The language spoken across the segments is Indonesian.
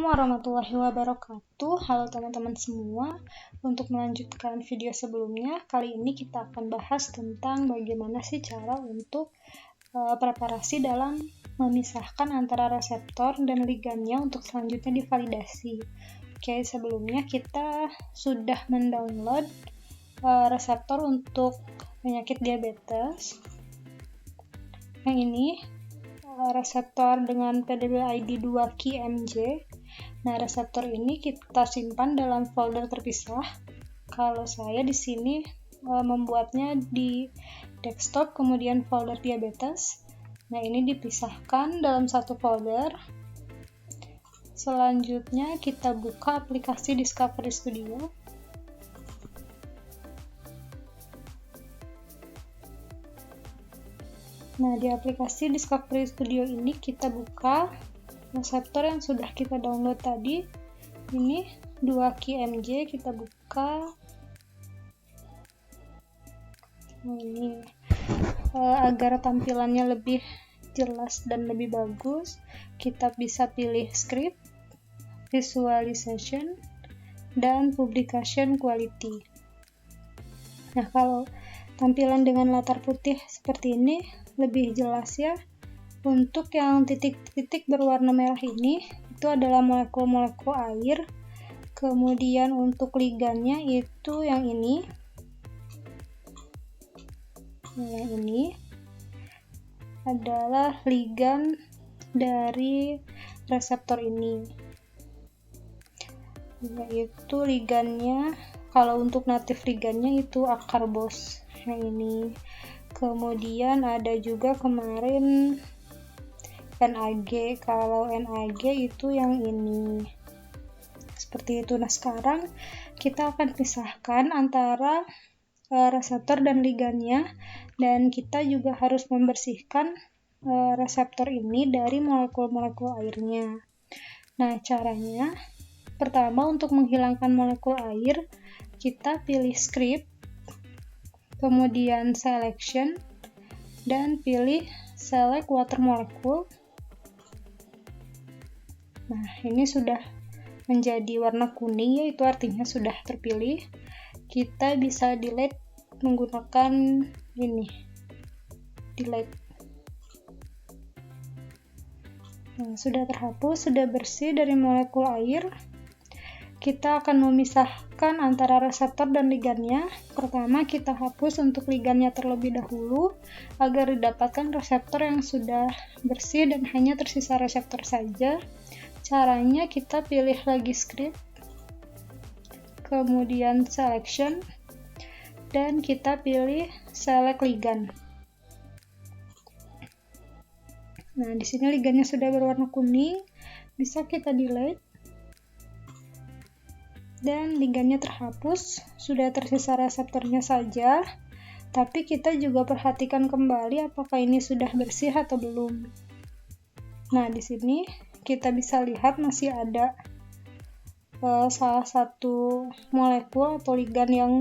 Assalamualaikum warahmatullahi wabarakatuh. Halo teman-teman semua. Untuk melanjutkan video sebelumnya, kali ini kita akan bahas tentang bagaimana sih cara untuk preparasi dalam memisahkan antara reseptor dan ligannya untuk selanjutnya divalidasi. Oke, sebelumnya kita sudah mendownload reseptor untuk penyakit diabetes. Yang ini reseptor dengan PDB ID 2QMJ. Nah, reseptor ini kita simpan dalam folder terpisah. Kalau saya di sini membuatnya di desktop, kemudian folder diabetes. Nah, ini dipisahkan dalam satu folder. Selanjutnya kita buka aplikasi Discovery Studio. Nah, di aplikasi Discovery Studio ini kita buka reseptor yang sudah kita download tadi. Ini 2QMJ, kita buka. Nah, ini agar tampilannya lebih jelas dan lebih bagus, kita bisa pilih script, visualization, dan publication quality. Nah, kalau tampilan dengan latar putih seperti ini lebih jelas ya. Untuk yang titik-titik berwarna merah ini itu adalah molekul-molekul air. Kemudian untuk ligannya itu yang ini. Yang ini adalah ligan dari reseptor ini. Yaitu ligannya, kalau untuk natif ligannya itu akarbos yang ini. Kemudian ada juga kemarin NAG, kalau NAG itu yang ini. Seperti itu. Nah, sekarang kita akan pisahkan antara reseptor dan ligannya, dan kita juga harus membersihkan reseptor ini dari molekul-molekul airnya. Nah, caranya pertama untuk menghilangkan molekul air, kita pilih script, kemudian selection, dan pilih select water molecule. Nah, ini sudah menjadi warna kuning, yaitu artinya sudah terpilih. Kita bisa delete menggunakan ini, delete. Nah, sudah terhapus, sudah bersih dari molekul air. Kita akan memisahkan antara reseptor dan ligannya. Pertama, kita hapus untuk ligannya terlebih dahulu agar didapatkan reseptor yang sudah bersih dan hanya tersisa reseptor saja. Caranya kita pilih lagi script, kemudian selection, dan kita pilih select ligan. Nah, di sini ligannya sudah berwarna kuning, bisa kita delete. Dan ligannya terhapus, sudah tersisa reseptornya saja, tapi kita juga perhatikan kembali apakah ini sudah bersih atau belum. Nah, di sini kita bisa lihat masih ada salah satu molekul atau ligan yang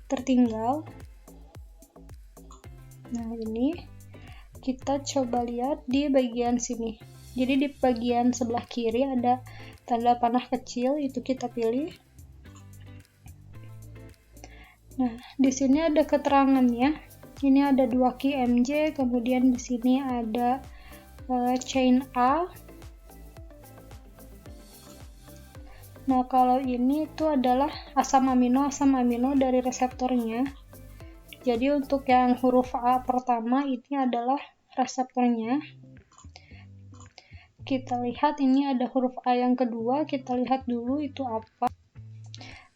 tertinggal. Nah, ini kita coba lihat di bagian sini. Jadi di bagian sebelah kiri ada tanda panah kecil, itu kita pilih. Nah, di sini ada keterangannya. Ini ada 2QMJ, kemudian di sini ada chain A. Nah, kalau ini itu adalah asam amino dari reseptornya. Jadi untuk yang huruf A pertama ini adalah reseptornya. Kita lihat ini ada huruf A yang kedua, kita lihat dulu itu apa.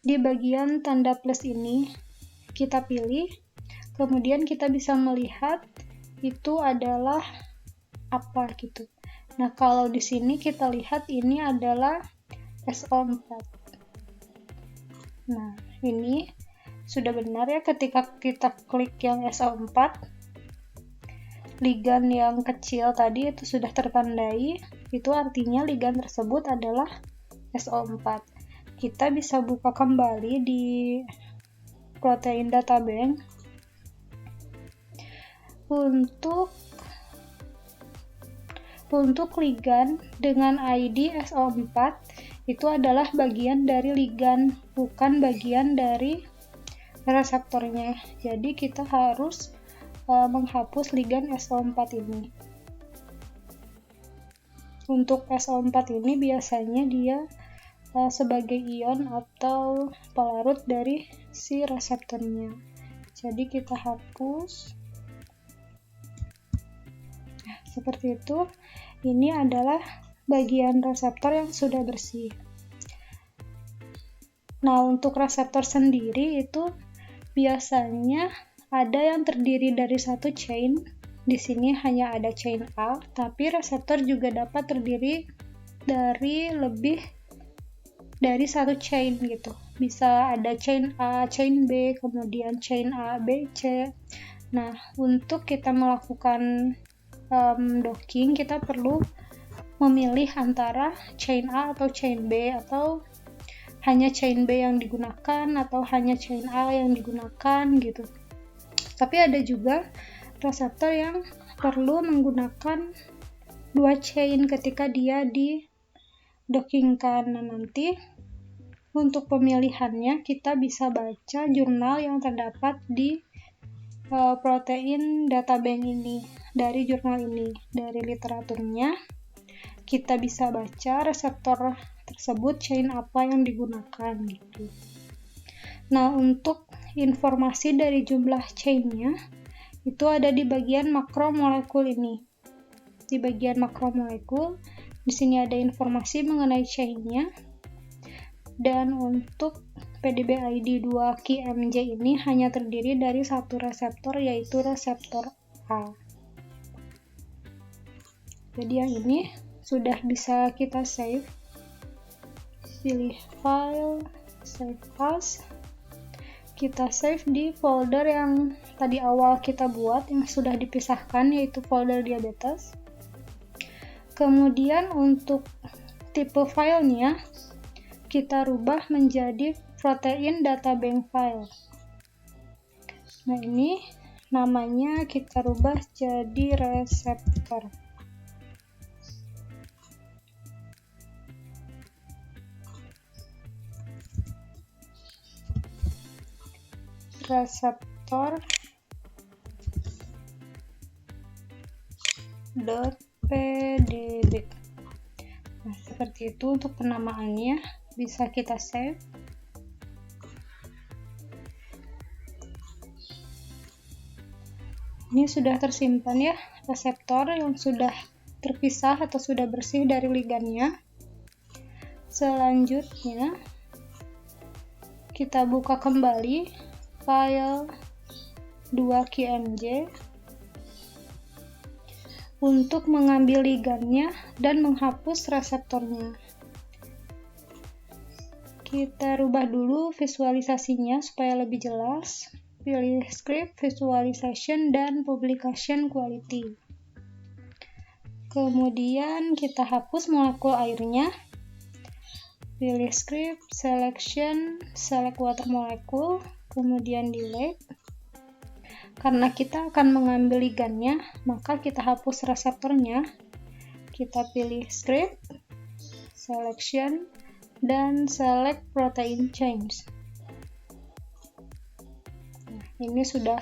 Di bagian tanda plus ini kita pilih, kemudian kita bisa melihat itu adalah apa gitu. Nah, kalau di sini kita lihat ini adalah SO4. Nah, ini sudah benar ya, ketika kita klik yang SO4, ligan yang kecil tadi itu sudah tertandai, itu artinya ligan tersebut adalah SO4. Kita bisa buka kembali di protein databank. Untuk ligan dengan ID SO4 itu adalah bagian dari ligan, bukan bagian dari reseptornya. Jadi kita harus menghapus ligan SO4 ini. Untuk SO4 ini biasanya dia sebagai ion atau pelarut dari si reseptornya. Jadi kita hapus. Nah, seperti itu. Ini adalah bagian reseptor yang sudah bersih. Nah, untuk reseptor sendiri itu biasanya ada yang terdiri dari satu chain. Di sini hanya ada chain A, tapi reseptor juga dapat terdiri dari lebih dari satu chain gitu. Bisa ada chain A, chain B, kemudian chain A, B, C. Nah, untuk kita melakukan docking, kita perlu memilih antara chain A atau chain B, atau hanya chain B yang digunakan atau hanya chain A yang digunakan gitu. Tapi ada juga reseptor yang perlu menggunakan dua chain ketika dia di-dockingkan. Nah, nanti untuk pemilihannya kita bisa baca jurnal yang terdapat di protein data bank ini. Dari jurnal ini, dari literaturnya kita bisa baca reseptor tersebut chain apa yang digunakan gitu. Nah, untuk informasi dari jumlah chainnya itu ada di bagian makromolekul ini. Di bagian makromolekul, di sini ada informasi mengenai chainnya. Dan untuk PDB-ID 2QMJ ini hanya terdiri dari satu reseptor, yaitu reseptor A. Jadi yang ini sudah bisa kita save. Pilih file, save as. Kita save di folder yang tadi awal kita buat, yang sudah dipisahkan, yaitu folder diabetes. Kemudian untuk tipe filenya kita rubah menjadi protein data bank file. Nah, ini namanya kita rubah jadi reseptor. Reseptor .pdb. Nah, seperti itu untuk penamaannya, bisa kita save. Ini sudah tersimpan ya, reseptor yang sudah terpisah atau sudah bersih dari ligannya. Selanjutnya kita buka kembali file 2QMJ untuk mengambil ligannya dan menghapus reseptornya. Kita rubah dulu visualisasinya supaya lebih jelas. Pilih script, visualization, dan publication quality. Kemudian kita hapus molekul airnya. Pilih script, selection, select water molecule, kemudian delete. Karena kita akan mengambil ligannya, maka kita hapus reseptornya. Kita pilih script, selection, dan select protein chains. Nah, ini sudah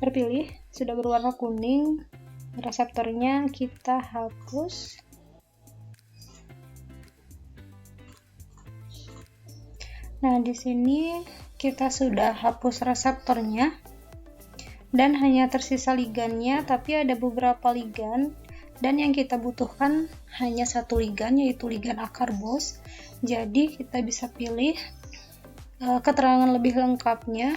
terpilih, sudah berwarna kuning. Reseptornya kita hapus. Nah, di sini kita sudah hapus reseptornya dan hanya tersisa ligannya, tapi ada beberapa ligan dan yang kita butuhkan hanya satu ligan, yaitu ligan akarbos. Jadi kita bisa pilih keterangan lebih lengkapnya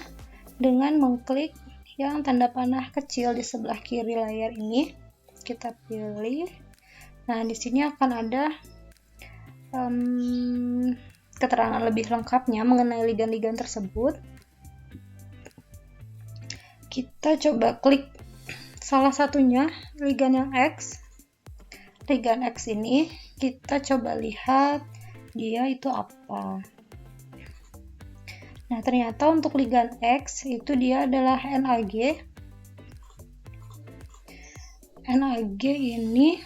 dengan mengklik yang tanda panah kecil di sebelah kiri layar ini. Kita pilih. Nah, di sini akan ada keterangan lebih lengkapnya mengenai ligan-ligan tersebut. Kita coba klik salah satunya, ligan yang X. Ligan X ini kita coba lihat dia itu apa. Nah, ternyata untuk ligan X itu dia adalah NAG. NAG ini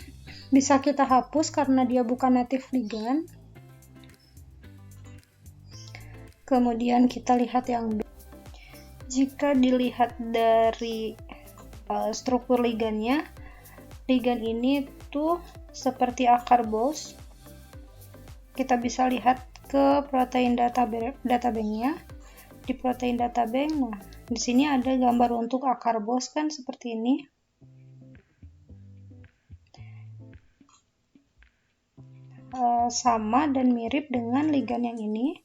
bisa kita hapus karena dia bukan native ligan. Kemudian kita lihat yang B. Jika dilihat dari struktur ligannya, ligan ini tuh seperti akar BOS. Kita bisa lihat ke protein databank-nya. Di protein databank, nah di sini ada gambar untuk akar BOS kan seperti ini. Sama dan mirip dengan ligan yang ini.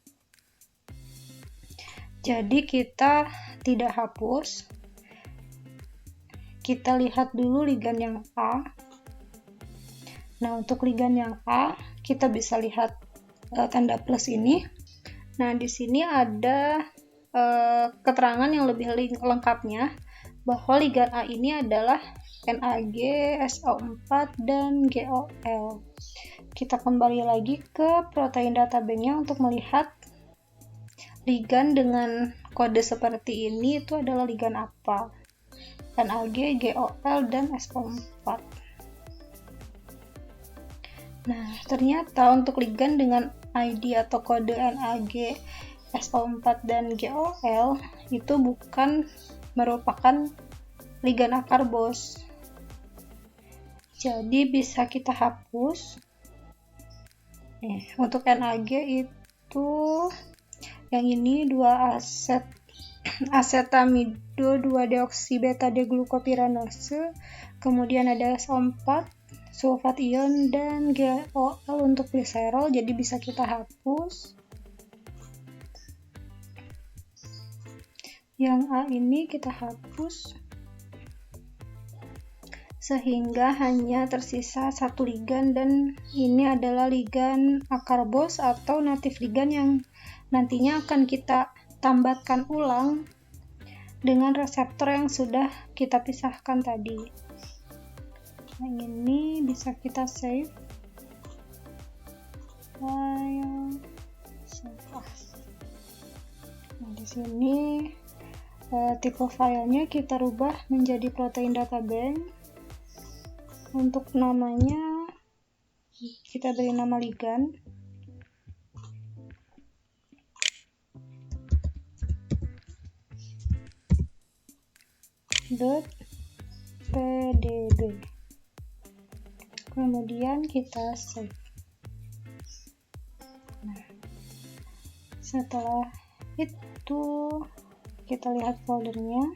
Jadi kita tidak hapus. Kita lihat dulu ligan yang A. Nah, untuk ligan yang A, kita bisa lihat tanda plus ini. Nah, di sini ada keterangan yang lebih lengkapnya bahwa ligan A ini adalah NAG, SO4, dan GOL. Kita kembali lagi ke protein databank-nya untuk melihat ligan dengan kode seperti ini itu adalah ligan apa. NAG, GOL, dan SO4. Nah, ternyata untuk ligan dengan ID atau kode NAG, SO4, dan GOL itu bukan merupakan ligan akar BOS. Jadi bisa kita hapus. Untuk NAG itu yang ini 2 asetamido 2-deoksibeta-deglukopiranose, kemudian ada SO4, sulfat ion, dan GOL untuk gliserol, jadi bisa kita hapus. Yang A ini kita hapus sehingga hanya tersisa satu ligan, dan ini adalah ligan akar BOS atau native ligan yang nantinya akan kita tambatkan ulang dengan reseptor yang sudah kita pisahkan tadi. Nah, ini bisa kita save. File save as. Nah, di sini tipe filenya kita rubah menjadi protein databank. Untuk namanya kita beri nama ligan. .pdb. Kemudian kita save. Nah, setelah itu kita lihat foldernya.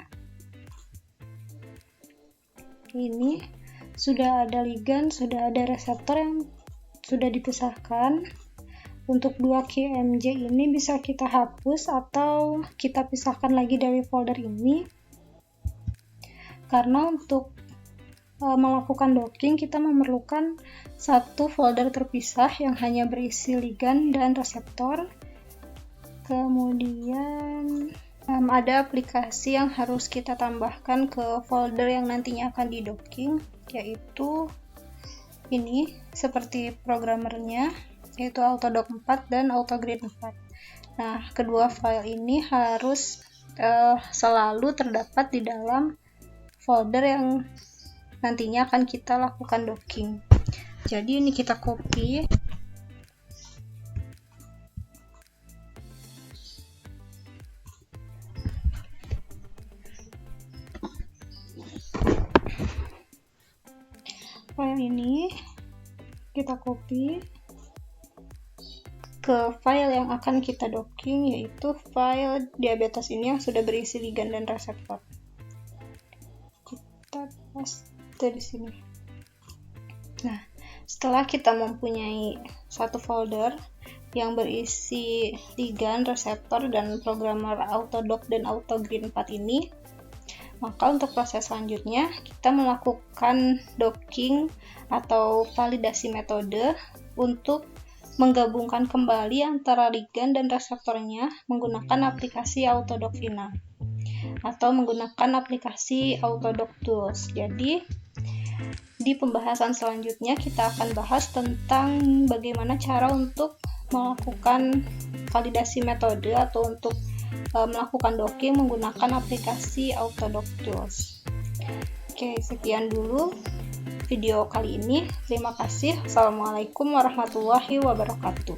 Ini sudah ada ligan, sudah ada reseptor yang sudah dipisahkan. Untuk 2 KMJ ini bisa kita hapus atau kita pisahkan lagi dari folder ini. Karena untuk melakukan docking kita memerlukan satu folder terpisah yang hanya berisi ligan dan reseptor. Kemudian ada aplikasi yang harus kita tambahkan ke folder yang nantinya akan di docking, yaitu ini seperti programmernya, yaitu Autodoc 4 dan Autogrid 4. Nah, kedua file ini harus selalu terdapat di dalam folder yang nantinya akan kita lakukan docking. Jadi ini kita copy. File ini kita copy ke file yang akan kita docking, yaitu file diabetes ini yang sudah berisi ligan dan reseptor. Kita paste di sini. Nah, setelah kita mempunyai satu folder yang berisi ligan, reseptor, dan programmer Autodoc dan Autogrid 4 ini, maka untuk proses selanjutnya kita melakukan docking atau validasi metode untuk menggabungkan kembali antara ligan dan reseptornya menggunakan aplikasi Autodoc Final atau menggunakan aplikasi Autodoc Tools. Jadi di pembahasan selanjutnya kita akan bahas tentang bagaimana cara untuk melakukan validasi metode atau untuk melakukan docking menggunakan aplikasi Autodoc Tools. Oke, sekian dulu video kali ini. Terima kasih. Assalamualaikum warahmatullahi wabarakatuh.